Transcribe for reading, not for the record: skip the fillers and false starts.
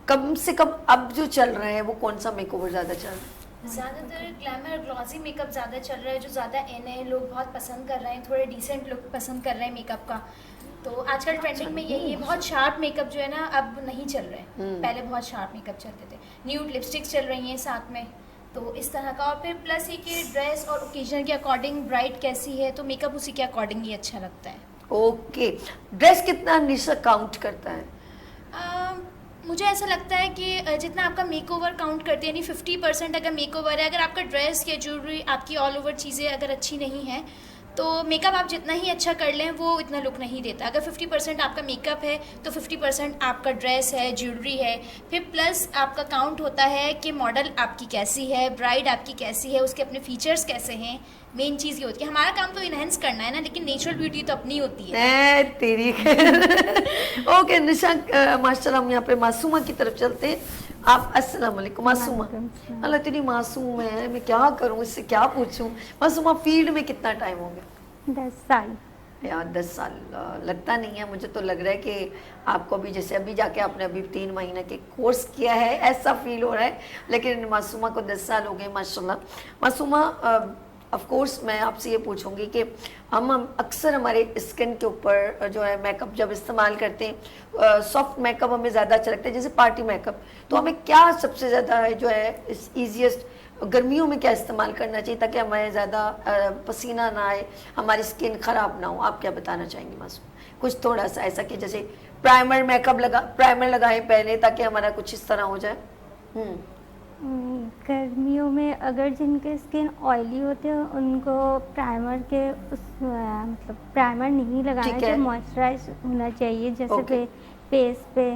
कम से कम अब जो चल रहा है वो कौन सा मेकओवर ज़्यादा चल रहा है? ज़्यादातर ग्लैमर ग्लॉसी मेकअप ज़्यादा चल रहा है, जो ज़्यादा नए लोग बहुत पसंद कर रहे हैं, थोड़े डिसेंट लुक पसंद कर रहे हैं मेकअप का। तो आजकल ट्रेंडिंग में यही है। बहुत शार्प मेकअप जो है ना अब नहीं चल रहे हैं, पहले बहुत शार्प मेकअप चलते थे। न्यूड लिपस्टिक्स चल रही हैं साथ में, तो इस तरह का। और फिर प्लस ये कि ड्रेस और ओकेजन के अकॉर्डिंग ब्राइड कैसी है तो मेकअप उसी के अकॉर्डिंग ही अच्छा लगता है। ओके, ड्रेस कितना निशा काउंट करता है? मुझे ऐसा लगता है कि जितना आपका मेकओवर काउंट करते हैं, यानी 50% अगर मेकओवर है, अगर आपका ड्रेस या ज्वेलरी आपकी ऑल ओवर चीज़ें अगर अच्छी नहीं हैं तो मेकअप आप जितना ही अच्छा कर लें वो इतना लुक नहीं देता। अगर 50% आपका मेकअप है तो 50% आपका ड्रेस है, ज्वेलरी है, फिर प्लस आपका काउंट होता है कि मॉडल आपकी कैसी है, ब्राइड आपकी कैसी है, उसके अपने फीचर्स कैसे हैं। मेन चीज़ ये होती है, हमारा काम तो इनहेंस करना है ना, लेकिन नेचुरल ब्यूटी तो अपनी होती है। तेरी ओके निशा, माशाल्लाह हम यहाँ पे मासूमा की तरफ चलते हैं। आप अस्सलाम वालेकुम मासूमा। अल्लाह तेरी मासूम है, मैं क्या करूँ, इससे क्या पूछूं। मासूमा फील्ड में कितना टाइम हो गया? 10 साल। यार 10 साल लगता नहीं है, मुझे तो लग रहा है कि आपको भी जैसे अभी जाके आपने अभी 3 महीने के कोर्स किया है ऐसा फील हो रहा है, लेकिन मासूमा को 10 साल हो गए माशाल्लाह। मासूमा ऑफ कोर्स मैं आपसे ये पूछूंगी कि हम अक्सर हमारे स्किन के ऊपर जो है मेकअप जब इस्तेमाल करते हैं, सॉफ्ट मेकअप हमें ज़्यादा अच्छा लगता है जैसे पार्टी मेकअप, तो हमें क्या सबसे ज़्यादा जो है इस ईजीएस्ट गर्मियों में क्या इस्तेमाल करना चाहिए ताकि हमें ज़्यादा पसीना ना आए, हमारी स्किन ख़राब ना हो? आप क्या बताना चाहेंगे मासूम? कुछ थोड़ा सा ऐसा कि जैसे प्राइमर लगाएं पहले ताकि हमारा कुछ इस तरह हो जाए। गर्मियों में अगर जिनके स्किन ऑयली होते हैं उनको प्राइमर के मतलब प्राइमर नहीं लगाना चाहिए, मॉइस्चराइज होना चाहिए जैसे फेस पे